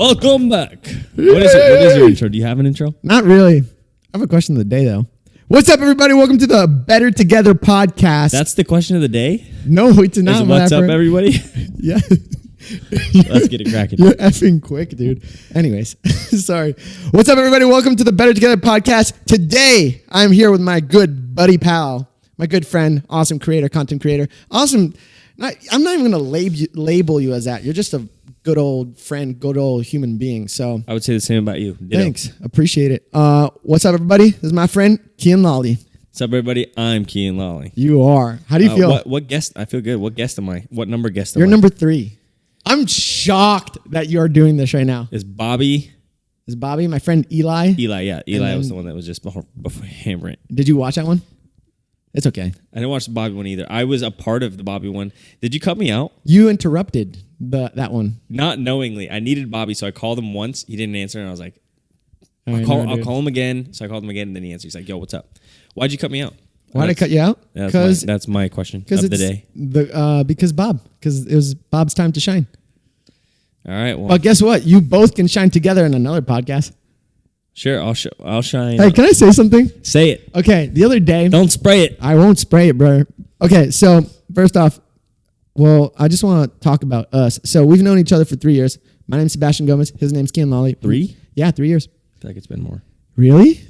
Welcome back. What is your intro? Do you have an intro? Not really. I have a question of the day, though. What's up, everybody? Welcome to the Better Together podcast. That's the question of the day? No, it's not. What's up, everybody? Yeah. Let's get it cracking. You're effing quick, dude. Anyways, sorry. What's up, everybody? Welcome to the Better Together podcast. Today, I'm here with my good buddy pal, my good friend, awesome creator, content creator. Awesome. I'm not even going to label you as that. You're just a good old friend, good old human being. So I would say the same about you. Ditto. Thanks. Appreciate it. What's up, everybody? This is my friend, Kian Lawley. What's up, everybody? I'm Kian Lawley. You are. How do you feel? What guest? I feel good. What guest am I? What number guest am I? You're number 3. I'm shocked that you're doing this right now. Is Bobby, my friend Eli? Eli was the one that was just before hammering. Did you watch that one? It's okay. I didn't watch the Bobby one either. I was a part of the Bobby one. Did you cut me out? You interrupted that one. Not knowingly. I needed Bobby, so I called him once. He didn't answer, and I was like, I'll call him again. So I called him again, and then he answered. He's like, yo, what's up? Why'd you cut me out? Why'd I cut you out? That's my question of the day. Because it was Bob's time to shine. All right. Well, but guess what? You both can shine together in another podcast. Sure, I'll shine. Hey, can I say something? Say it. Okay, the other day. Don't spray it. I won't spray it, bro. Okay, so first off, I just want to talk about us. So we've known each other for 3 years. My name's Sebastian Gomez. His name's Kian Lawley. 3? Yeah, 3 years. I feel like it's been more. Really?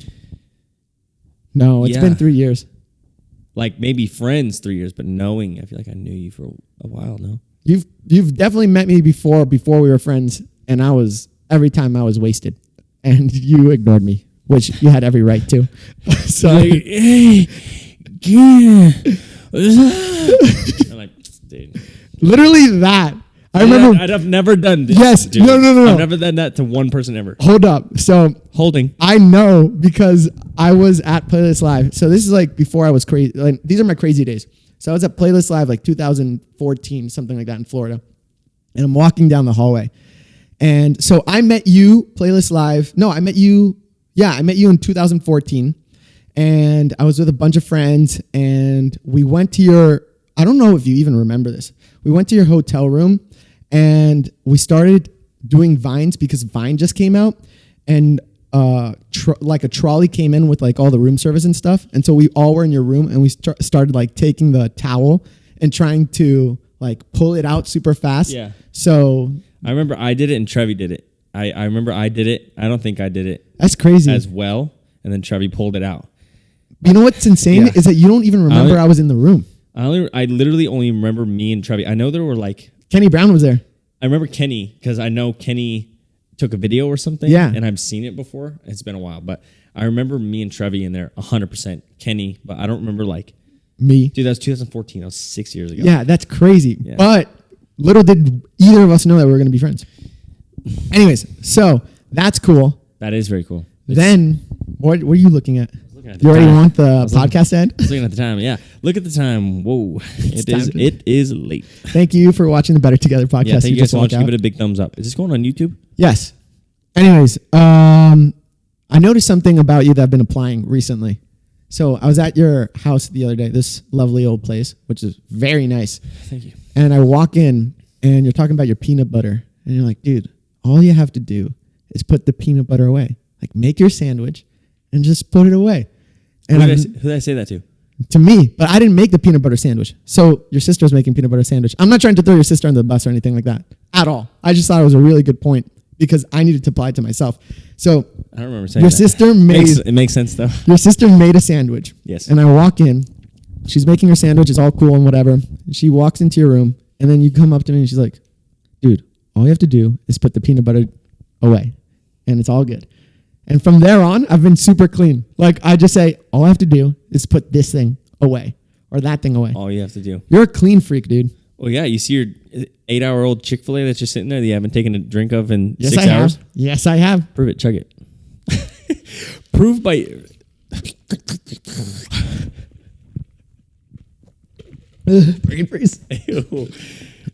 No, it's been 3 years. Like maybe friends 3 years, but knowing, I feel like I knew you for a while now. You've definitely met me before we were friends, and every time I was wasted. And you ignored me, which you had every right to. So, like, hey, yeah. I'm like, dude. Literally that. I remember. I've never done this. Yes. Dude. No. I've never done that to one person ever. Hold up. So holding. I know because I was at Playlist Live. So this is like before I was crazy. Like these are my crazy days. So I was at Playlist Live like 2014, something like that in Florida, and I'm walking down the hallway. And so I met you, Playlist Live. No, I met you in 2014. And I was with a bunch of friends, and we went to I don't know if you even remember this. We went to your hotel room, and we started doing Vines because Vine just came out. And like a trolley came in with like all the room service and stuff. And so we all were in your room, and we started like taking the towel and trying to like pull it out super fast. Yeah. So I remember I did it and Trevi did it. I remember I did it. I don't think I did it. That's crazy. As well. And then Trevi pulled it out. You know what's insane is that you don't even remember I was in the room. I literally only remember me and Trevi. I know there were like... Kenny Brown was there. I remember Kenny because I know Kenny took a video or something. Yeah. And I've seen it before. It's been a while. But I remember me and Trevi in there 100%. Kenny. But I don't remember like... Me. Dude, that was 2014. That was 6 years ago. Yeah, that's crazy. Yeah. But little did either of us know that we were going to be friends. Anyways, so that's cool. That is very cool. Then, what are you looking at? You already want the podcast to end? I was looking at the time. Yeah. Look at the time. Whoa. It is late. Thank you for watching the Better Together podcast. Yeah, thank you guys so much. Give it a big thumbs up. Is this going on YouTube? Yes. Anyways, I noticed something about you that I've been applying recently. So I was at your house the other day, this lovely old place, which is very nice. Thank you. And I walk in, and you're talking about your peanut butter. And you're like, dude, all you have to do is put the peanut butter away. Like, make your sandwich and just put it away. And who did I say that to? To me. But I didn't make the peanut butter sandwich. So your sister's making peanut butter sandwich. I'm not trying to throw your sister under the bus or anything like that at all. I just thought it was a really good point because I needed to apply it to myself. So I don't remember saying your that. Sister made... It makes sense, though. Your sister made a sandwich. Yes. And I walk in. She's making her sandwich. It's all cool and whatever. She walks into your room, and then you come up to me, and she's like, dude, all you have to do is put the peanut butter away, and it's all good. And from there on, I've been super clean. Like, I just say, all I have to do is put this thing away or that thing away. All you have to do. You're a clean freak, dude. Well, yeah, you see your 8-hour-old Chick-fil-A that's just sitting there that you haven't taken a drink of in Yes, 6 I hours? have. Yes, I have. Prove it. Chug it. Prove by... Brain freeze.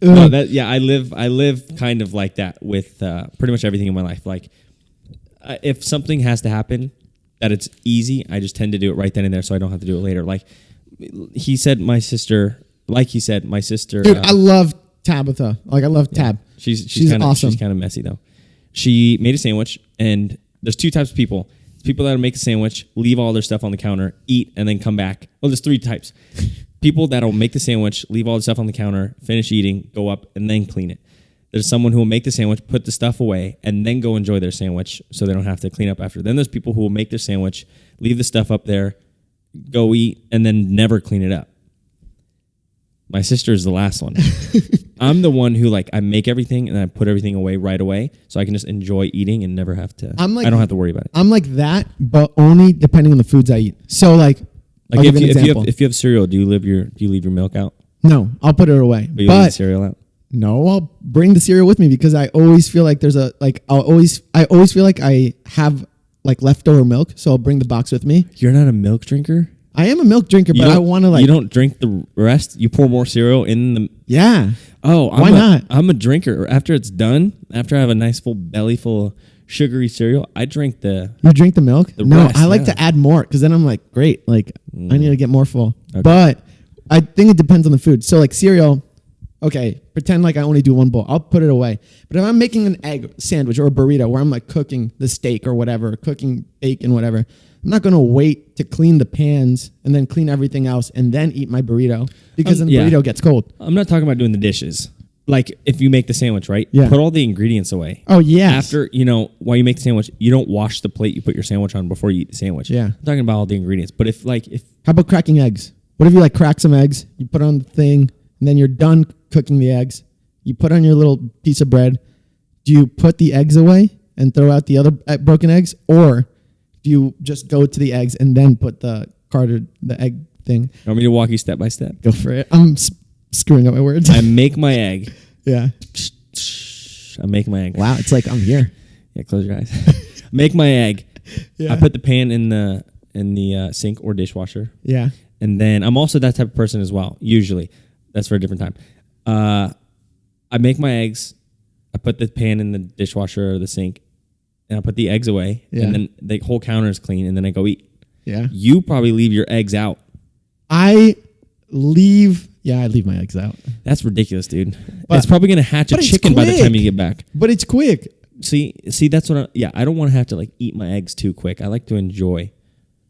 No, I live kind of like that with pretty much everything in my life. Like, if something has to happen that it's easy, I just tend to do it right then and there, so I don't have to do it later. Like he said, my sister. Dude, I love Tabitha. Like, I love Tab. She's kinda, awesome. She's kind of messy though. She made a sandwich, and there's two types of people. It's people that'll make a sandwich, leave all their stuff on the counter, eat, and then come back. Well, there's three types. People that'll make the sandwich, leave all the stuff on the counter, finish eating, go up, and then clean it. There's someone who will make the sandwich, put the stuff away, and then go enjoy their sandwich so they don't have to clean up after. Then there's people who will make their sandwich, leave the stuff up there, go eat, and then never clean it up. My sister is the last one. I'm the one who, like, I make everything and I put everything away right away so I can just enjoy eating and never have to. I don't have to worry about it. I'm like that, but only depending on the foods I eat. So, like if you have cereal, do you leave your milk out? No, I'll put it away. But you leave the cereal out? No, I'll bring the cereal with me because I always feel like I always feel like I have like leftover milk, so I'll bring the box with me. You're not a milk drinker? I am a milk drinker, but I want to like. You don't drink the rest? You pour more cereal in the. Yeah. Oh, why not? I'm a drinker. After it's done, after I have a nice full belly full of sugary cereal, I drink the. You drink the milk? No, rest, I like to add more because then I'm like, great, like I need to get more full. Okay. But I think it depends on the food. So like cereal. Okay, pretend like I only do one bowl. I'll put it away. But if I'm making an egg sandwich or a burrito where I'm like cooking the steak or whatever, cooking bacon, whatever, I'm not going to wait to clean the pans and then clean everything else and then eat my burrito because then the burrito gets cold. I'm not talking about doing the dishes. Like if you make the sandwich, right? Yeah. Put all the ingredients away. Oh, yeah. After, while you make the sandwich, you don't wash the plate you put your sandwich on before you eat the sandwich. Yeah. I'm talking about all the ingredients. But if how about cracking eggs? What if you like crack some eggs, you put on the thing, and then you're done cooking the eggs. You put on your little piece of bread. Do you put the eggs away and throw out the other broken eggs? Or do you just go to the eggs and then put the egg thing? You want me to walk you step by step? Go for it. I'm screwing up my words. I make my egg. Yeah. I make my egg. Wow, it's like I'm here. Yeah, close your eyes. Make my egg. Yeah. I put the pan in the sink or dishwasher. Yeah. And then I'm also that type of person as well, usually. That's for a different time. I make my eggs. I put the pan in the dishwasher or the sink, and I put the eggs away. Yeah. And then the whole counter is clean, and then I go eat. Yeah. You probably leave your eggs out. I leave my eggs out. That's ridiculous, dude. But it's probably going to hatch a chicken by the time you get back. But it's quick. See, that's what I don't want to have to like eat my eggs too quick. I like to enjoy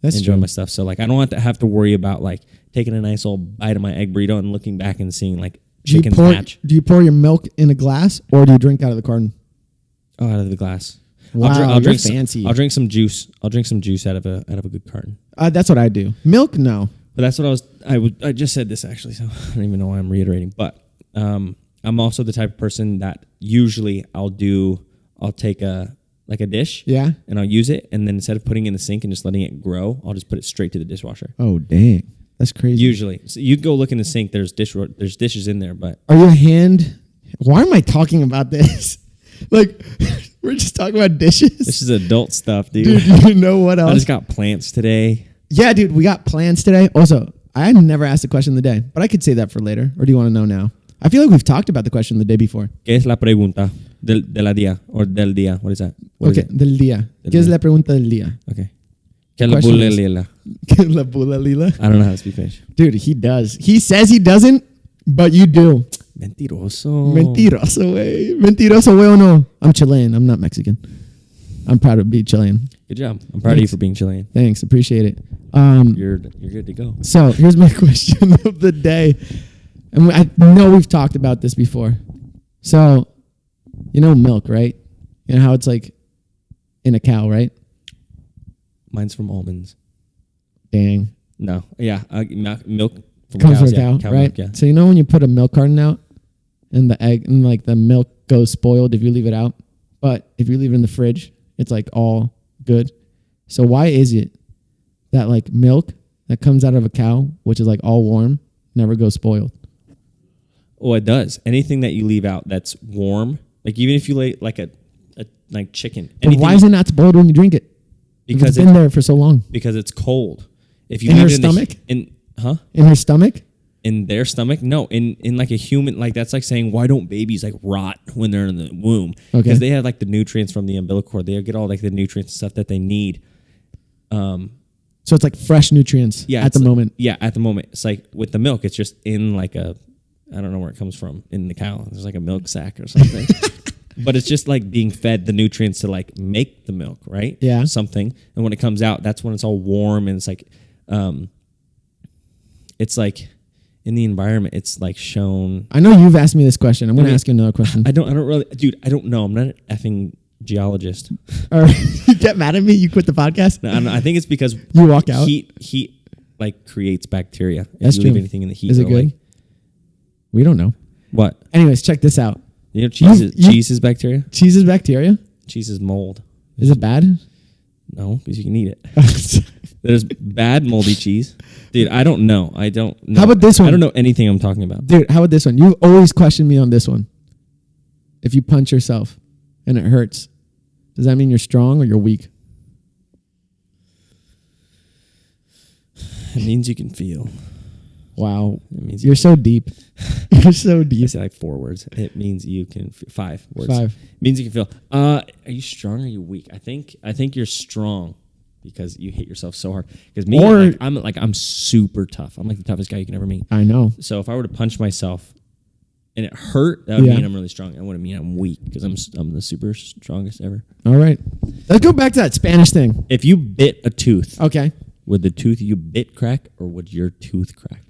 my stuff. So like I don't have to worry about like taking a nice old bite of my egg burrito and looking back and seeing like chickens hatch. Do you pour your milk in a glass or do you drink out of the carton? Oh, out of the glass. Wow, you're fancy. I'll drink some juice. I'll drink some juice out of a good carton. That's what I do. Milk, no. But that's what I just said this actually, so I don't even know why I'm reiterating. But I'm also the type of person that usually I'll take a dish, and I'll use it, and then instead of putting it in the sink and just letting it grow, I'll just put it straight to the dishwasher. Oh dang, that's crazy. Usually, so you go look in the sink. There's dishes in there, but are you a hand? Why am I talking about this? Like we're just talking about dishes. This is adult stuff, dude. Dude, you know what else? I just got plants today. Yeah, dude, we got plants today. Also, I never asked the question of the day, but I could say that for later. Or do you want to know now? I feel like we've talked about the question the day before. ¿Qué es la pregunta de la día or del día? What is that? Del día. ¿Qué es la pregunta del día? Okay. ¿Qué la bula lila? ¿Qué la bula lila? I don't know how to speak Spanish. Dude, he does. He says he doesn't, but you do. Mentiroso. Mentiroso, güey. Mentiroso, güey, o no? I'm Chilean. I'm not Mexican. I'm proud to be Chilean. Good job. I'm proud of you for being Chilean. Thanks. Appreciate it. You're good to go. So here's my question of the day. And I know we've talked about this before. So, milk, right? You know how it's like in a cow, right? Mine's from almonds. Dang. No. Yeah. Milk from comes cows, from a cow, right? Milk, yeah. So when you put a milk carton out and the egg and like the milk goes spoiled if you leave it out, but if you leave it in the fridge, it's like all good. So why is it that like milk that comes out of a cow, which is like all warm, never goes spoiled? Oh, it does. Anything that you leave out that's warm, like even if you lay like a chicken. But why is it not spoiled when you drink it? Because it's been there for so long. Because it's cold. If you in leave her it stomach? In her stomach? In their stomach? No, in like a human, like that's like saying why don't babies like rot when they're in the womb? Because they have like the nutrients from the umbilical cord. They get all like the nutrients and stuff that they need. So it's like fresh nutrients at the moment. Yeah, at the moment. It's like with the milk, it's just in like I don't know where it comes from in the cow. There's like a milk sack or something. But it's just like being fed the nutrients to like make the milk, right? Yeah. Something. And when it comes out, that's when it's all warm and it's like in the environment, it's like shown. I know you've asked me this question. I'm going to ask you another question. I don't really, dude, I don't know. I'm not an effing geologist. Or you get mad at me? You quit the podcast? No, I think it's because you walk out. Heat like creates bacteria. That's you true. leave anything in the heat. Is it good? Like, we don't know. what? Anyways, check this out. You know, cheese is bacteria. Cheese is bacteria? Cheese is mold. Is it bad? No, because you can eat it. There's bad moldy cheese. Dude, I don't know. How about this one? I don't know anything I'm talking about. Dude, how about this one? You've always questioned me on this one. If you punch yourself and it hurts, does that mean you're strong or you're weak? It means you can feel. Wow. It means You're so deep. You're so I deep. said like 4 words. It means you can 5 words. 5. It means you can feel. Are you strong or are you weak? I think you're strong because you hit yourself so hard. Because me, I'm super tough. I'm like the toughest guy you can ever meet. I know. So if I were to punch myself and it hurt, that would mean I'm really strong. It wouldn't mean I'm weak because I'm the super strongest ever. All right. Let's go back to that Spanish thing. If you bit a tooth, Okay. would the tooth you bit crack or would your tooth crack?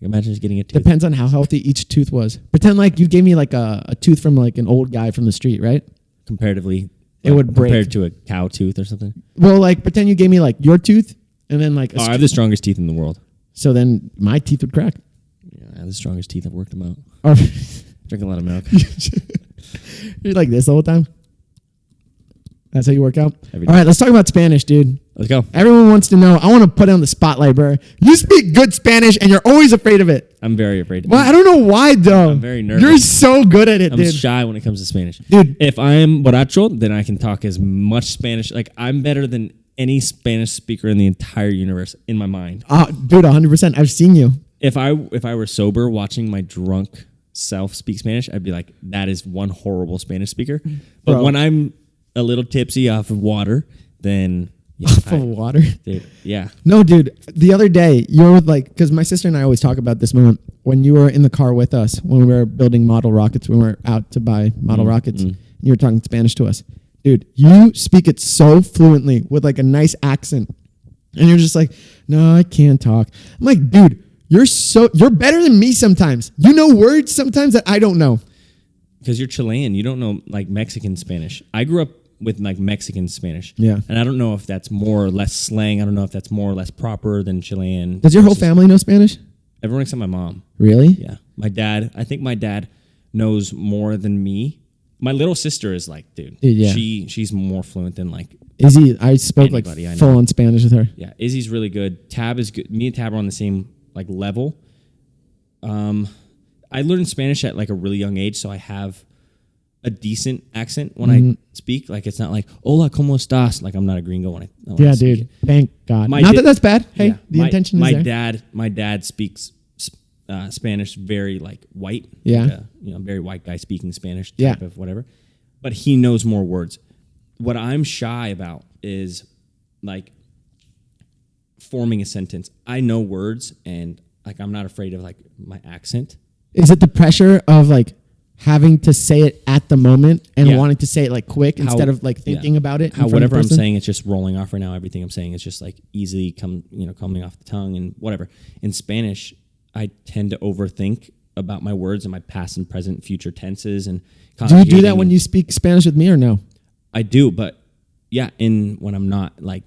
Imagine just getting a tooth. Depends on how healthy each tooth was. Pretend like you gave me like a tooth from like an old guy from the street, right? Comparatively, it would break. Compared to a cow tooth or something. Well, like pretend you gave me like your tooth and then like I have the strongest teeth in the world. So then my teeth would crack. Yeah, I have the strongest teeth. I've worked them out. Or Drink a lot of milk. you're like this all the time? That's how you work out? Every All right, let's talk about Spanish, dude. Let's go. Everyone wants to know. I want to put it on the spotlight, bro. You speak good Spanish and you're always afraid of it. I'm very afraid. Well, I don't know why, though. I'm very nervous. You're so good at it, I'm dude. shy when it comes to Spanish. Dude. If I am borracho, then I can talk as much Spanish. Like, I'm better than any Spanish speaker in the entire universe in my mind. Dude, 100%. I've seen you. If I were sober watching my drunk self speak Spanish, I'd be like, that is one horrible Spanish speaker. But Bro. when I'm a little tipsy off of water, then... Yeah, Off of water? Dude, yeah. No, dude. The other day, you were with like... Because my sister and I always talk about this moment. When you were in the car with us, when we were building model rockets, when we were out to buy model rockets, and you were talking Spanish to us. Dude, you speak it so fluently with like a nice accent. And you're just like, no, I can't talk. I'm like, dude, you're better than me sometimes. You know words sometimes that I don't know. Because you're Chilean. You don't know like Mexican Spanish. I grew up with like Mexican Spanish. Yeah. And I don't know if that's more or less slang. I don't know if that's more or less proper than Chilean. Does your whole family know Spanish? Everyone except my mom. Really? Yeah. I think my dad knows more than me. My little sister is like, dude, Yeah. she's more fluent than like Izzy, I spoke anybody I like know. full on Spanish with her. Yeah, Izzy's really good. Tab is good. Me and Tab are on the same like level. I learned Spanish at like a really young age, so I have a decent accent when I speak. Like it's not like "Hola, cómo estás?" Like I'm not a gringo when I Yeah, speak dude. it. Thank God. My Not da- that that's bad. Hey, Yeah, the intention is there. My dad speaks Spanish very like white. Yeah. Like very white guy speaking Spanish type Yeah. of whatever. But he knows more words. What I'm shy about is like forming a sentence. I know words and like I'm not afraid of like my accent. Is it the pressure of like having to say it at the moment and Yeah. wanting to say it like quick instead of like thinking about it? in How front of whatever the I'm person? saying, it's just rolling off right now. Everything I'm saying is just like easily coming off the tongue and whatever. In Spanish, I tend to overthink about my words and my past and present, future tenses and. Do you do that when you speak Spanish with me or no? I do, but yeah, when I'm not like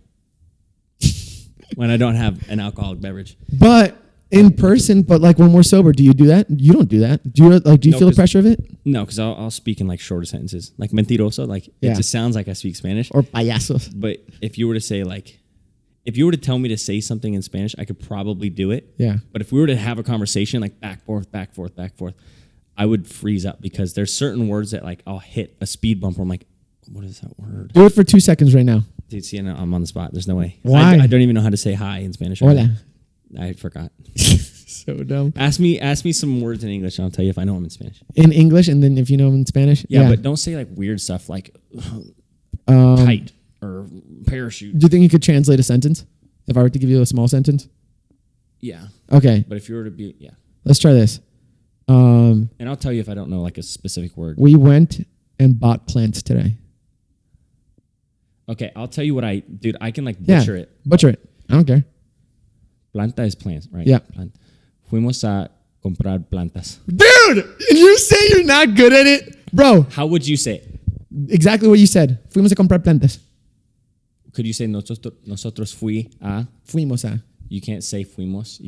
when I don't have an alcoholic beverage. But in person, but like when we're sober, do you do that? You don't do that. Do you like? Do you No, feel the 'cause- pressure of it? No, because I'll speak in like shorter sentences, like mentiroso. Like Yeah. it just sounds like I speak Spanish. Or payasos? But if you were to say like, if you were to tell me to say something in Spanish, I could probably do it. Yeah. But if we were to have a conversation like back, forth, I would freeze up because there's certain words that like I'll hit a speed bump where I'm like, what is that word? Do it for 2 seconds right now. Dude, see, I'm on the spot. There's no way. Why? I don't even know how to say hi in Spanish. right Hola. now. I forgot. So dumb. Ask me some words in English and I'll tell you if I know them in Spanish. In English, and then if you know in Spanish. Yeah, but don't say like weird stuff like Um, kite or parachute. Do you think you could translate a sentence? If I were to give you a small sentence? Yeah. Okay, But if you were to be, let's try this. Um, And I'll tell you if I don't know like a specific word. we went and bought plants today. Okay, I'll tell you what dude, I can like Yeah. butcher it. Butcher it. I don't care. Planta is plants, right? Yeah. Fuimos a comprar plantas. Dude, you say you're not good at it? Bro, How would you say it? exactly what you said. Fuimos a comprar plantas. Could you say nosotros fui a? Fuimos a. You can't say fuimos.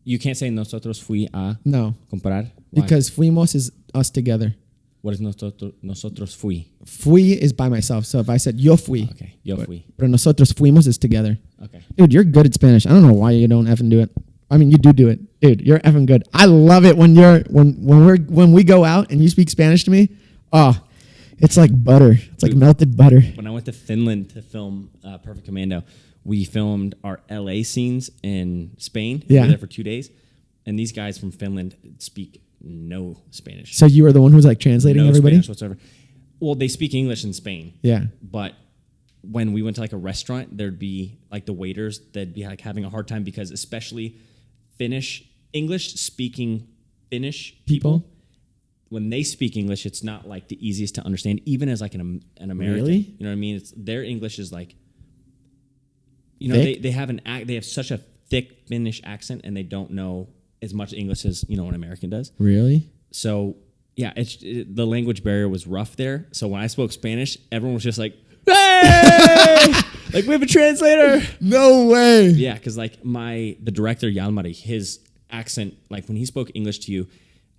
You can't say nosotros fui a No, comprar. Why? because fuimos is us together. What is nosotros fui? Fui is by myself. So if I said yo fui, Okay, yo fui. pero nosotros fuimos is together. Okay. Dude, you're good at Spanish. I don't know why you don't effing do it. I mean, you do it. Dude, you're effing good. I love it when we go out and you speak Spanish to me. Oh, it's like butter. It's like melted butter. When I went to Finland to film Perfect Commando, we filmed our LA scenes in Spain. Yeah. We were there for 2 days. And these guys from Finland speak no Spanish. So you were the one who was like translating No everybody? Spanish whatsoever. Well, they speak English in Spain. Yeah. But when we went to like a restaurant, there'd be like the waiters, they'd be like having a hard time because especially English speaking Finnish people, when they speak English, it's not like the easiest to understand, even as like an American. Really? You know what I mean? Their English is like, Thick? they have such a thick Finnish accent, and they don't know as much English as an American does. Really? So yeah, the language barrier was rough there. So when I spoke Spanish, everyone was just like, "Hey!" Like we have a translator. No way. Yeah, because like the director Jalmari, his accent, like when he spoke English to you,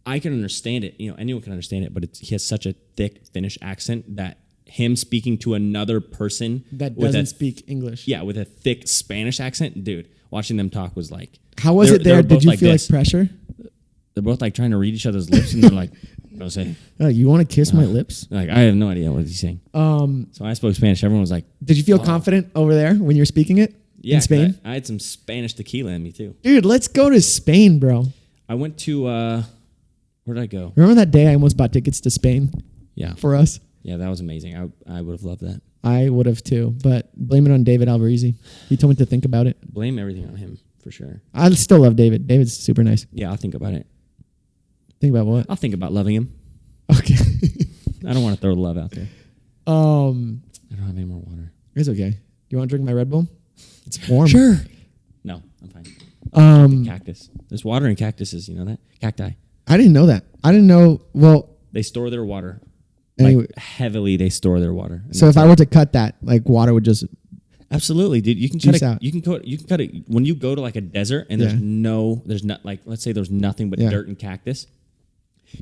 I can understand it. Anyone can understand it, but he has such a thick Finnish accent that him speaking to another person That doesn't speak English. yeah, with a thick Spanish accent, dude, watching them talk was like. How was it there? Did you feel like pressure? They're both like trying to read each other's lips, and they're like, "No say." You want to kiss my lips? Like I have no idea what he's saying. So I spoke Spanish. Everyone was like, Did you feel confident over there when you're speaking it? "Yeah." In Spain? I had some Spanish tequila in me too. Dude, let's go to Spain, bro. I went to where did I go? Remember that day I almost bought tickets to Spain Yeah, for us? yeah, that was amazing. I would have loved that. I would have too, but blame it on David Alvarez. He told me to think about it. Blame everything on him for sure. I still love David. David's super nice. Yeah, I'll think about it. Think about what? I'll think about loving him. Okay. I don't want to throw love out there. I don't have any more water. It's okay. You want to drink my Red Bull? It's warm. Sure. No, I'm fine. Cactus. There's water in cactuses. You know that? Cacti. I didn't know that. I didn't know. Well, They store their water. anyway. Like heavily, they store their water. And So if I were to cut that, like water would just. absolutely, dude, you can Juice cut it. out. You can cut it when you go to like a desert and there's not like let's say there's nothing but dirt and cactus.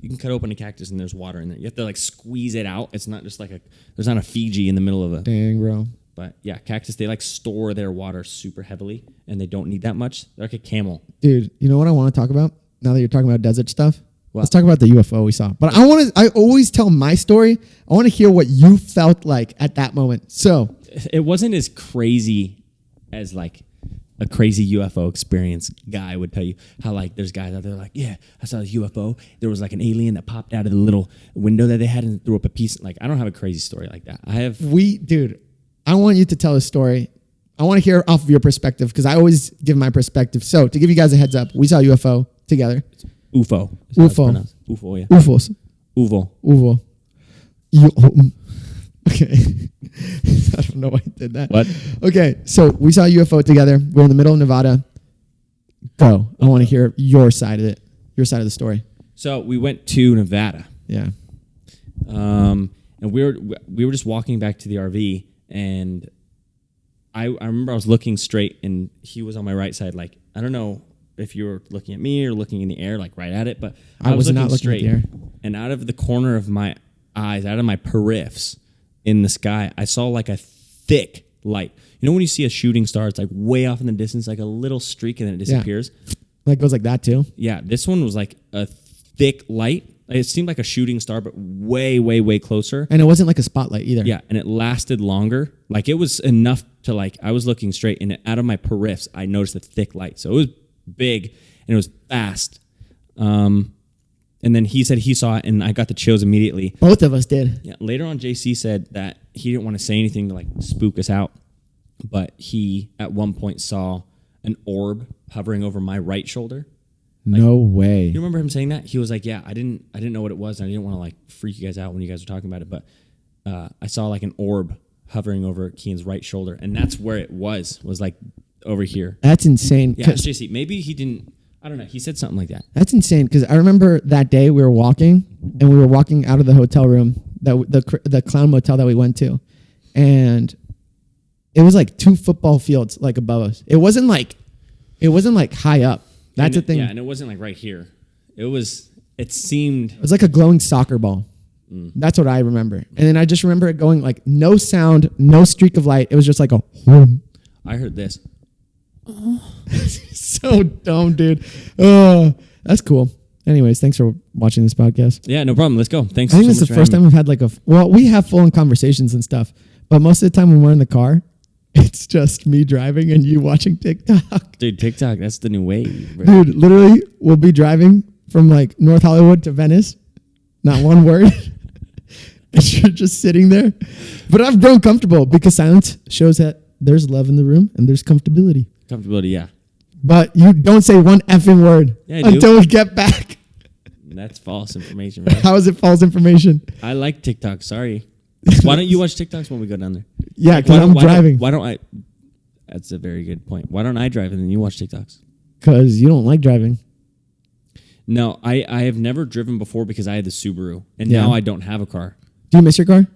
You can cut open a cactus and there's water in there. You have to like squeeze it out. It's not just like there's not a Fiji in the middle of a. Dang, bro. But yeah, cactus, they like store their water super heavily and they don't need that much. They're like a camel. Dude, you know what I want to talk about now that you're talking about desert stuff? What? Let's talk about the UFO we saw. But I always tell my story. I want to hear what you felt like at that moment. So It wasn't as crazy as like a crazy UFO experience guy would tell you. How like there's guys out there like, yeah, I saw this UFO. There was like an alien that popped out of the little window that they had and threw up a piece. Like I don't have a crazy story like that. dude, I want you to tell a story. I want to hear off of your perspective because I always give my perspective. So to give you guys a heads up, we saw UFO together. UFO. UFO. UFO, yeah. UFOs. UFO. UFO. Okay. I don't know why I did that. What? Okay, so we saw UFO together. We're in the middle of Nevada. Go. I want to hear your side of it. Your side of the story. So we went to Nevada. Yeah. And we were just walking back to the RV, and I remember I was looking straight, and he was on my right side. Like I don't know if you were looking at me or looking in the air, like right at it, but I was not looking straight. at the air. And out of the corner of my eyes, out of my periffs in the sky, I saw like a thick light. You know when you see a shooting star, it's like way off in the distance, like a little streak, and then it disappears. Like goes like that too. Yeah, this one was like a thick light. It seemed like a shooting star, but way, way, way closer. And it wasn't like a spotlight either. Yeah, and it lasted longer. Like it was enough to like I was looking straight, and out of my periffs, I noticed a thick light. So it was big and it was fast. And then he said he saw it, and I got the chills immediately. Both of us did. Yeah. Later on, JC said that he didn't want to say anything to like spook us out, but he at one point saw an orb hovering over my right shoulder. No way. You remember him saying that? He was like, yeah, I didn't know what it was, and I didn't want to like freak you guys out when you guys were talking about it, but I saw like an orb hovering over Kian's right shoulder, and that's where it was like over here. That's insane. Yeah, JC, maybe he didn't. I don't know. He said something like that. That's insane because I remember that day we were walking out of the hotel room, the clown motel that we went to, and it was like 2 football fields like above us. It wasn't like high up. That's the thing. Yeah, and it wasn't like right here. It seemed. It was like a glowing soccer ball. That's what I remember. And then I just remember it going like no sound, no streak of light. It was just like a whoom. I heard this. So dumb, dude. Oh, that's cool. Anyways, thanks for watching this podcast. Yeah, no problem. Let's go. Thanks. I think this is the first time we've had like we have full-on conversations and stuff, but most of the time when we're in the car, it's just me driving and you watching TikTok. Dude, TikTok, that's the new wave. Bro. Dude, literally, we'll be driving from like North Hollywood to Venice. Not one word. And you're just sitting there. But I've grown comfortable because silence shows that there's love in the room and there's comfortability. Comfortability, yeah. But you don't say one effing word until we get back. That's false information, right? How is it false information? I like TikTok. Sorry. Why don't you watch TikToks when we go down there? Yeah, because I'm driving. Why don't I? That's a very good point. Why don't I drive and then you watch TikToks? Because you don't like driving. No, I have never driven before because I had the Subaru, and now I don't have a car. Do you miss your car?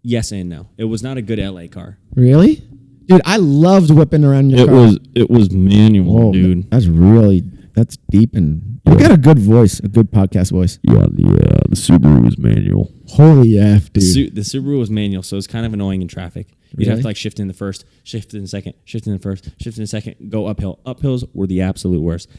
Yes and no. It was not a good LA car. Really? Dude, I loved whipping around your car. It was manual, dude. That's deep, and you got a good voice, a good podcast voice. Yeah, the Subaru was manual. Holy F, dude. The Subaru was manual, so it's kind of annoying in traffic. You'd have to like shift in the first, shift in the second, shift in the first, shift in the second, go uphill. Uphills were the absolute worst.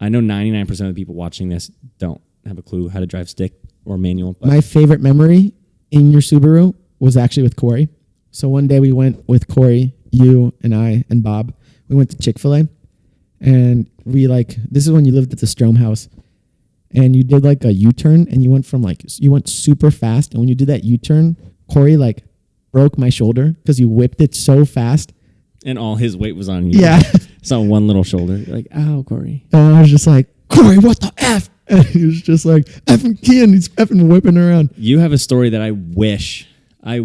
I know 99% of the people watching this don't have a clue how to drive stick or manual. But my favorite memory in your Subaru was actually with Corey. So one day we went with Corey, you and I and Bob. We went to Chick-fil-A, and this is when you lived at the Strom house, and you did like a U-turn, and you went super fast. And when you did that U-turn, Corey like broke my shoulder because you whipped it so fast. And all his weight was on you. Yeah. It's on one little shoulder. You're like, ow, Corey. And I was just like, Corey, what the F? And he was just like, effing Kian, he's effing whipping around. You have a story that I wish I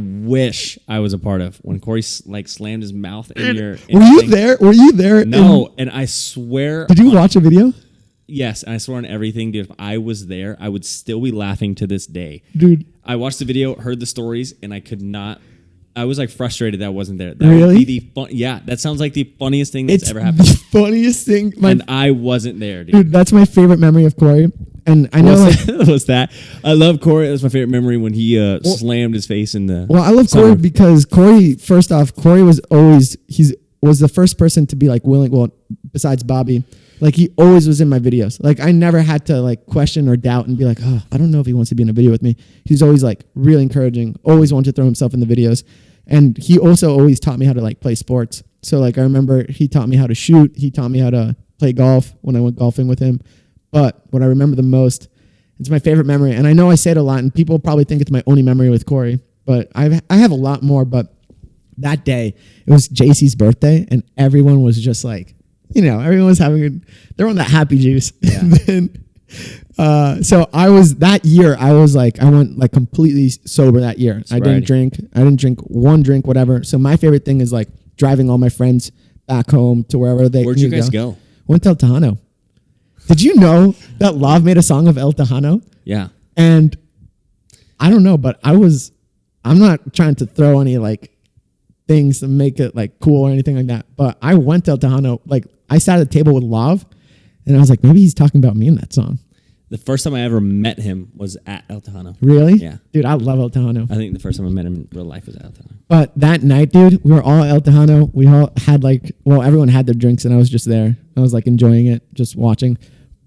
was a part of when Corey slammed his mouth in your. Were you there? Were you there? No, and I swear. Did you watch a video? Yes, and I swear on everything, dude. If I was there, I would still be laughing to this day, dude. I watched the video, heard the stories, and I could not. I was like frustrated that I wasn't there. That really? would be yeah, that sounds like the funniest thing that's ever happened. The funniest thing. And I wasn't there, dude. Dude, that's my favorite memory of Corey. And I know was that. I love Corey. That was my favorite memory when he slammed his face in the. Well, I love Corey because Corey. First off, Corey was the first person to be like willing. Well, besides Bobby, like he always was in my videos. Like I never had to like question or doubt and be like, oh, I don't know if he wants to be in a video with me. He's always like really encouraging. Always wanted to throw himself in the videos, and he also always taught me how to like play sports. So like I remember he taught me how to shoot. He taught me how to play golf when I went golfing with him. But what I remember the most, it's my favorite memory. And I know I say it a lot, and people probably think it's my only memory with Corey. But I have a lot more. But that day, it was JC's birthday, and everyone was just like, everyone was they're on that happy juice. Yeah. And then, so I went like completely sober that year. I didn't drink one drink, whatever. So my favorite thing is like driving all my friends back home to wherever they. Where'd you guys go? Went to El Tejano. Did you know that Lav made a song of El Tejano? Yeah. And I don't know, but I'm not trying to throw any like things to make it like cool or anything like that. But I went to El Tejano, like I sat at a table with Lav, and I was like, maybe he's talking about me in that song. The first time I ever met him was at El Tejano. Really? Yeah. Dude, I love El Tejano. I think the first time I met him in real life was at El Tejano. But that night, dude, we were all at El Tejano. We all had everyone had their drinks, and I was just there. I was like enjoying it, just watching.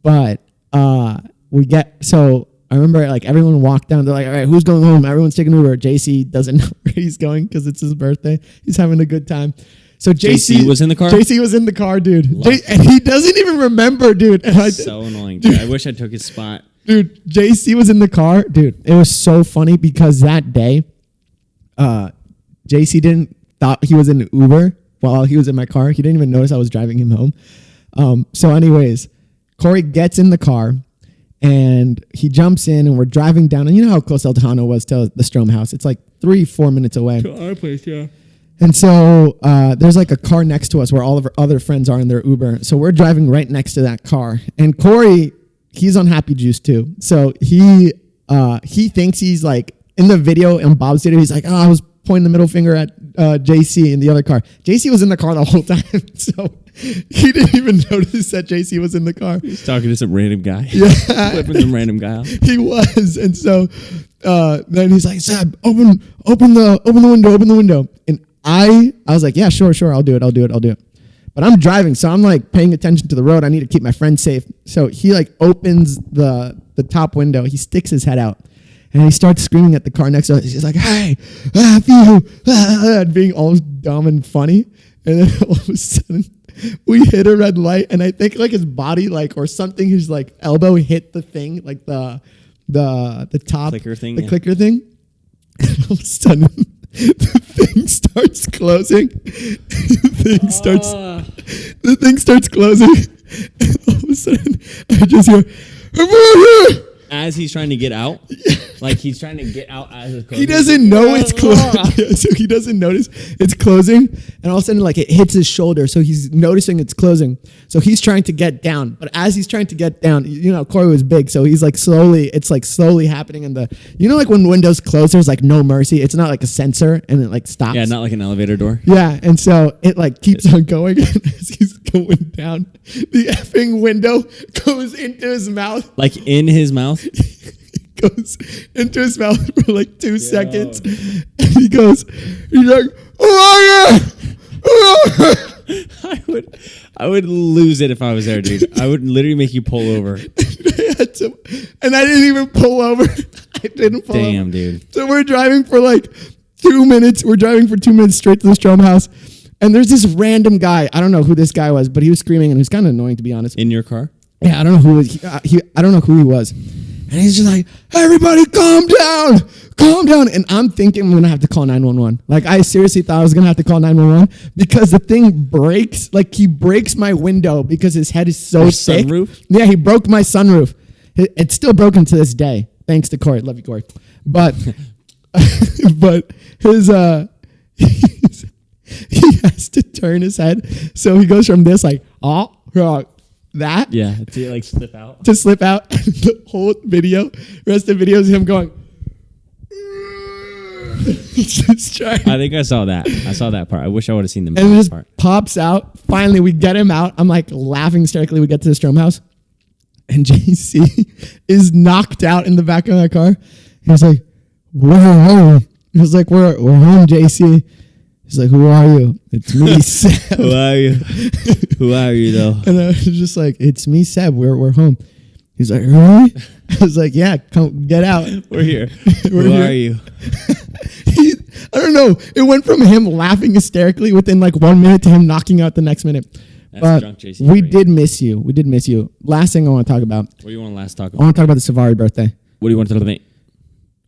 But so I remember like everyone walked down. They're like, all right, who's going home? Everyone's taking Uber. JC doesn't know where he's going because it's his birthday. He's having a good time. So JC was in the car? JC was in the car, dude. And he doesn't even remember, dude. So annoying, dude. I wish I took his spot. Dude, JC was in the car. Dude, it was so funny because that day, JC thought he was in Uber while he was in my car. He didn't even notice I was driving him home. So anyways, Corey gets in the car and he jumps in and we're driving down. And you know how close El Tejano was to the Strom house? It's like 3-4 minutes away. To our place, yeah. And so there's like a car next to us where all of our other friends are in their Uber. So we're driving right next to that car. And Corey, he's on happy juice too. So he thinks he's like in the video in Bob's video. He's like, I was pointing the middle finger at JC in the other car. JC was in the car the whole time. So he didn't even notice that JC was in the car. He's talking to some random guy. Yeah. Flipping some random guy out. He was. And so then he's like, Seb, open the window. And I was like, yeah, sure. I'll do it. But I'm driving, so I'm like paying attention to the road. I need to keep my friend safe. So he like opens the top window. He sticks his head out. And he starts screaming at the car next to us. He's like, hey, you, being all dumb and funny. And then all of a sudden, we hit a red light. And I think like his body, like, or something, his like elbow hit the thing, like the top. Clicker thing. The clicker thing. And all of a sudden, the thing starts closing. The thing starts closing. And all of a sudden, I just hear, as he's trying to get out, like he's trying to get out as it's closing. He doesn't know it's closing, so he doesn't notice it's closing, and all of a sudden, like it hits his shoulder, so he's noticing it's closing. So he's trying to get down, but as he's trying to get down, you know, Corey was big, so he's like slowly happening in the, you know, like when windows close, there's like no mercy. It's not like a sensor, and it like stops. Yeah, not like an elevator door. Yeah, and so it like keeps on going, and as he's going down, the effing window goes into his mouth. Like in his mouth? Goes into his mouth for like 2 seconds. And he's like, oh yeah. I would lose it if I was there, dude. I would literally make you pull over. And I didn't even pull over. I didn't pull over. Damn, dude. So we're driving for like 2 minutes. We're driving for 2 minutes straight to the Strom house. And there's this random guy. I don't know who this guy was, but he was screaming and he was kind of annoying, to be honest. In your car? Yeah, I don't know who I don't know who he was. And he's just like, everybody calm down. And I'm thinking I'm going to have to call 911. Like, I seriously thought I was going to have to call 911 because the thing breaks. Like, he breaks my window because his head is so Your thick. sunroof? Yeah, he broke my sunroof. It's still broken to this day, thanks to Corey. Love you, Corey. But, but his, he has to turn his head. So he goes from this, like, that. Yeah, to like slip out. To slip out. The whole video, rest of the video is him going. Just trying. I think I saw that. I saw that part. I wish I would have seen the And it just part. pops out. Finally, we get him out. I'm like laughing hysterically. We get to the Strom house. And JC is knocked out in the back of that car. He was like, we're home. He was like, we're home, JC. He's like, who are you? It's me, Seb. Who are you? Who are you, though? And I was just like, it's me, Seb. We're home. He's like, really? I was like, yeah, come get out. We're here. We're Who here. are you? I don't know. It went from him laughing hysterically within like 1 minute to him knocking out the next minute. That's But drunk JC. we did miss you. We did miss you. Last thing I want to talk about. What do you want to last talk I about? want to talk about the Savari birthday. What do you want to talk about?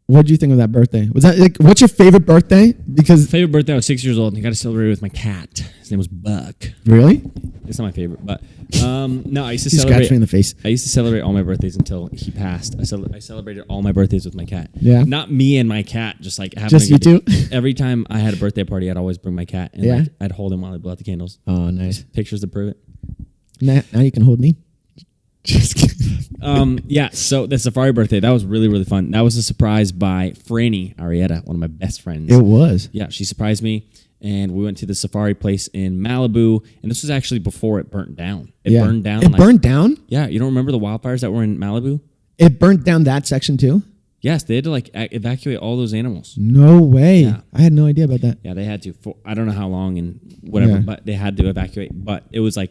What did you think of that birthday? Was that like, what's your favorite birthday? Because Favorite birthday, I was 6 years old and I got to celebrate with my cat. His name was Buck. really, It's not my favorite, but no, I used to he celebrate. scratched me in the face. I used to celebrate all my birthdays until he passed. I celebrated all my birthdays with my cat. Yeah. Not me and my cat, just like having Just a you good two? Every time I had a birthday party, I'd always bring my cat and Yeah? like, I'd hold him while I blew out the candles. Oh, nice. Pictures to prove it. Now you can hold me. Just kidding. Yeah, so the safari birthday, that was really, really fun. That was a surprise by Franny Arietta, one of my best friends. It was. Yeah, she surprised me, and we went to the safari place in Malibu, and this was actually before it burnt down. It burned down. It burned down? Yeah, you don't remember the wildfires that were in Malibu? It burnt down that section too? Yes, they had to like evacuate all those animals. No way. Yeah. I had no idea about that. Yeah, they had to. For, I don't know how long and whatever, Yeah. but they had to evacuate. But it was like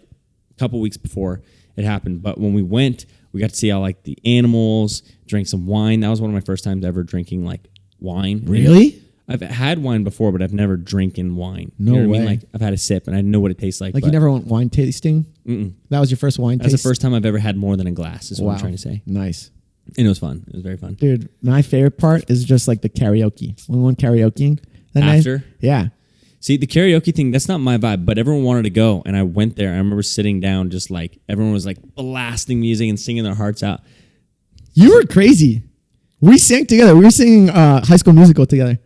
a couple weeks before it happened. But when we went, we got to see all like the animals, drank some wine. That was one of my first times ever drinking like wine. Really? I've had wine before, but I've never drinking wine. No You know what way. I mean? Like I've had a sip and I know what it tastes like. Like but you never went wine tasting? Mm-mm. That was your first wine That's taste? the first time I've ever had more than a glass. Is what I'm trying to say. Nice. And it was fun. It was very fun. Dude, my favorite part is just like the karaoke. When we went karaokeing that After? night. Yeah. See, the karaoke thing, that's not my vibe, but everyone wanted to go, and I went there. I remember sitting down just like, everyone was like blasting music and singing their hearts out. You were crazy. We sang together. We were singing High School Musical together.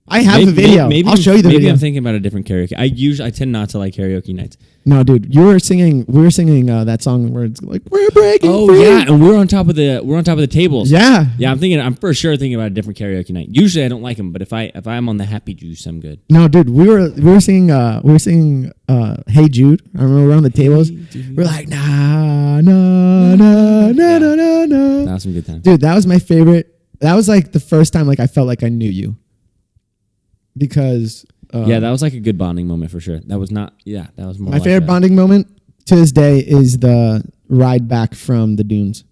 I have the video. I'll show you the video. Maybe I'm thinking about a different karaoke. I tend not to like karaoke nights. No, dude, we were singing that song where it's like, we're breaking free. Yeah, and we're on top of the tables. Yeah. Yeah, I'm for sure thinking about a different karaoke night. Usually I don't like them, but if I'm on the happy juice, I'm good. No, dude, we were singing Hey Jude. I remember we were on the tables. We're like, nah. That was some good times. Dude, that was my favorite. That was like the first time like I felt like I knew you. Because that was like a good bonding moment for sure. That was not. Yeah, that was more. My favorite bonding moment to this day is the ride back from the dunes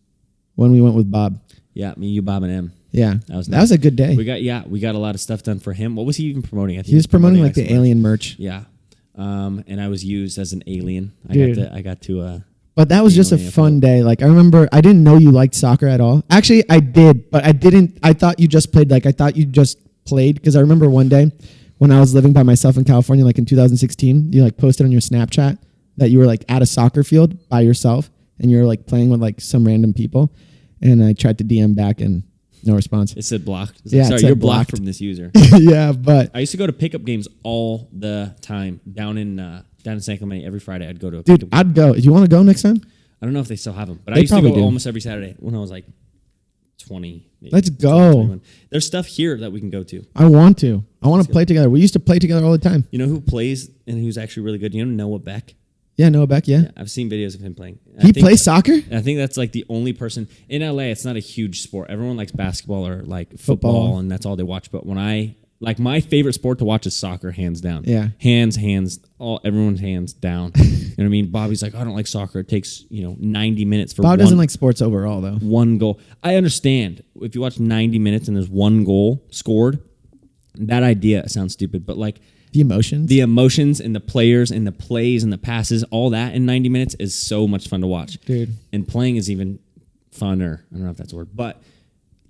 when we went with Bob. Yeah, me, you, Bob, and M. Yeah, that was a good day. We got a lot of stuff done for him. What was he even promoting? I think he was promoting like the alien merch. Yeah, and I was used as an alien. Dude. I got to. But that was just a fun day. Like I remember, I didn't know you liked soccer at all. Actually, I did, but I didn't. I thought you just played. Like I thought you just played because I remember one day when I was living by myself in California, like in 2016, you like posted on your Snapchat that you were like at a soccer field by yourself and you were like playing with like some random people. And I tried to DM back and no response. It said blocked. Sorry, you're blocked from this user. Yeah, but I used to go to pickup games all the time down in San Clemente. Every Friday I'd go to a dude, I'd go. Do you want to go next time? I don't know if they still have them, but I used to go do. almost every Saturday when I was like 20. Maybe, Let's go. 21. There's stuff here that we can go to. I want to play together. We used to play together all the time. You know who plays and who's actually really good? You know Noah Beck? Yeah, Noah Beck, yeah. I've seen videos of him playing. He plays soccer? I think that's like the only person. In LA, it's not a huge sport. Everyone likes basketball or like football, and that's all they watch. But my favorite sport to watch is soccer, hands down. Yeah. Everyone's hands down. You know what I mean? Bobby's like, I don't like soccer. It takes, 90 minutes for Bob doesn't like sports overall, though. One goal. I understand. If you watch 90 minutes and there's one goal scored, that idea sounds stupid. But like the emotions and the players and the plays and the passes, all that in 90 minutes is so much fun to watch. Dude. And playing is even funner. I don't know if that's a word. But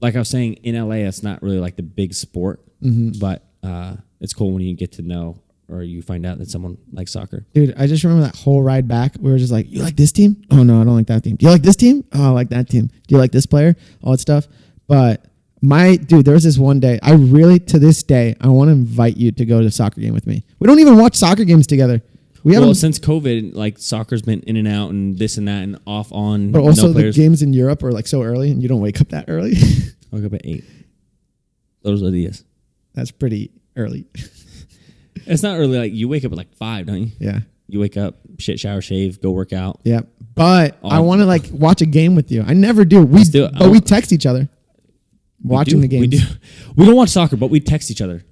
like I was saying, in LA, it's not really like the big sport. Mm-hmm. But it's cool when you get to know or you find out that someone likes soccer. Dude, I just remember that whole ride back. We were just like, you like this team? Oh, no, I don't like that team. Do you like this team? Oh, I like that team. Do you like this player? All that stuff. But there was this one day, I really, to this day, I want to invite you to go to a soccer game with me. We don't even watch soccer games together. Since COVID, like soccer's been in and out and this and that and off on. But also the games in Europe are like so early and you don't wake up that early. I wake up at 8. Those are the ideas. That's pretty early. It's not early. Like you wake up at like 5, don't you? Yeah. You wake up, shit, shower, shave, go work out. Yeah. But I want to like watch a game with you. I never do. We text each other. Watching the games. We do. We don't watch soccer, but we text each other.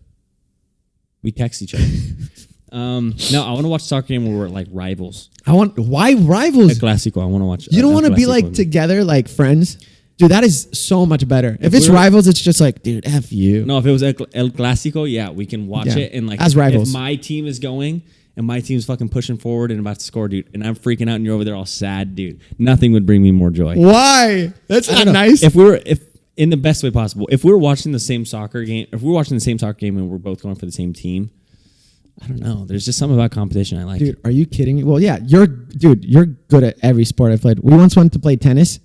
No, I want to watch a soccer game where we're like rivals. Why rivals? El Clásico. I want to watch. You don't want to be like together, like friends? Dude, that is so much better. If it's rivals, it's just like, dude, F you. No, if it was El Clásico, yeah, we can watch it. And like, as rivals. If my team is going and my team's fucking pushing forward and about to score, dude, and I'm freaking out and you're over there all sad, dude, nothing would bring me more joy. Why? That's not nice. If in the best way possible, if we're watching the same soccer game, and we're both going for the same team, I don't know. There's just something about competition I like. Dude, are you kidding me? Well, yeah, you're good at every sport I've played. We once went to play tennis,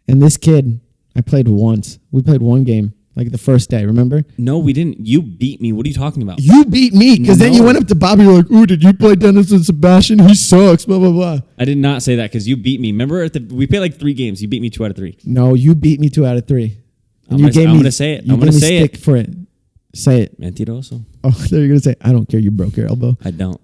and this kid, I played once. We played one game, like the first day, remember? No, we didn't. You beat me. What are you talking about? You beat me, because then you went up to Bobby, you're like, ooh, did you play tennis with Sebastian? He sucks, blah, blah, blah. I did not say that, because you beat me. Remember, we played like 3 games. You beat me 2 out of 3. No, you beat me 2 out of 3. And I'm going to say it. I'm going to say it. For it. Say it. Mentiroso. Oh, there you're going to say, I don't care. You broke your elbow. I don't.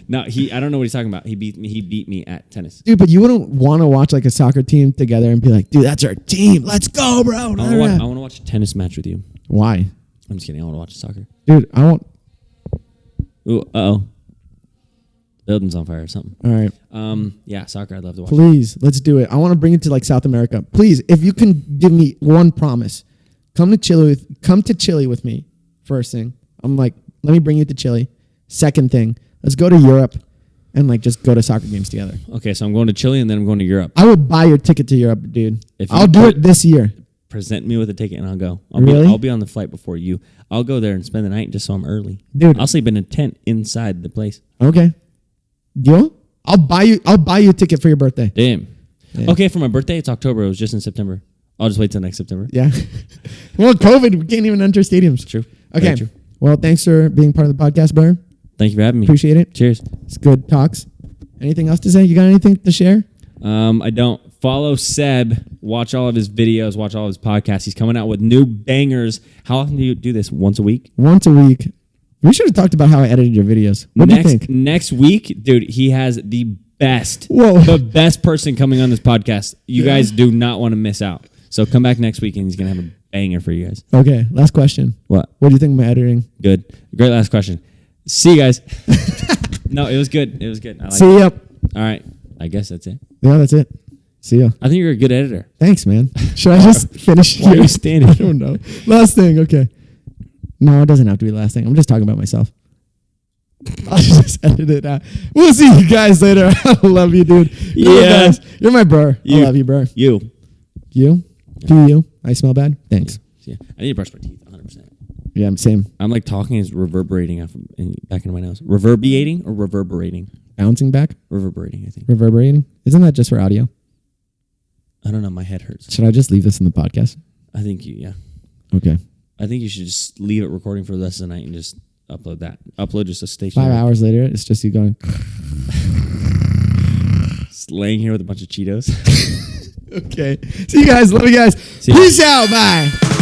No, I don't know what he's talking about. He beat me at tennis. Dude, but you wouldn't want to watch like a soccer team together and be like, dude, that's our team. Let's go, bro. I want to watch a tennis match with you. Why? I'm just kidding. I want to watch soccer. Dude, I won't. Ooh, uh-oh. Building's on fire or something. All right. Yeah, soccer. I'd love to watch. Please, let's do it. I want to bring it to like South America. Please, if you can give me one promise, come to Chile with me. First thing, I'm like, let me bring you to Chile. Second thing, let's go to Europe and like just go to soccer games together. Okay, so I'm going to Chile and then I'm going to Europe. I will buy your ticket to Europe, dude. I'll do it this year. present me with a ticket and I'll go. Really? I'll be on the flight before you. I'll go there and spend the night just so I'm early. Dude. I'll sleep in a tent inside the place. Okay. Deal? I'll buy you a ticket for your birthday. Damn. Yeah. Okay, for my birthday, it's October. It was just in September. I'll just wait till next September. Yeah. Well, COVID, we can't even enter stadiums. True. Okay. Very true. Well, thanks for being part of the podcast, brother. Thank you for having me. Appreciate it. Cheers. It's good talks. Anything else to say? You got anything to share? I don't. Follow Seb. Watch all of his videos. Watch all of his podcasts. He's coming out with new bangers. How often do you do this? Once a week? Once a week. We should have talked about how I edited your videos. What do you think? Next week, dude, he has the best, Whoa. the best person coming on this podcast. You guys do not want to miss out. So come back next week and he's going to have a banger for you guys. Okay, last question. What? What do you think of my editing? Good. Great last question. See you guys. No, it was good. It was good. I like See it. ya. All right. I guess that's it. Yeah, that's it. See ya. I think you're a good editor. Thanks, man. Should I just finish Why are here? you standing? I don't know. Last thing, okay. No, it doesn't have to be the last thing. I'm just talking about myself. I'll just edit it out. We'll see you guys later. I love you, dude. You're the best. You're my bro. I love you, bro. You. You? Do you? I smell bad? Thanks. Yeah. I need to brush my teeth 100%. Yeah, I'm same. I'm like talking is reverberating back into my nose. Reverberating or reverberating? Bouncing back? Reverberating, I think. Reverberating? Isn't that just for audio? I don't know. My head hurts. Should I just leave this in the podcast? I think yeah. Okay. I think you should just leave it recording for the rest of the night and just upload that. Upload just a station. 5 hours later, it's just you going. Just laying here with a bunch of Cheetos. Okay. See you guys. Love you guys. See ya. Peace out. Bye.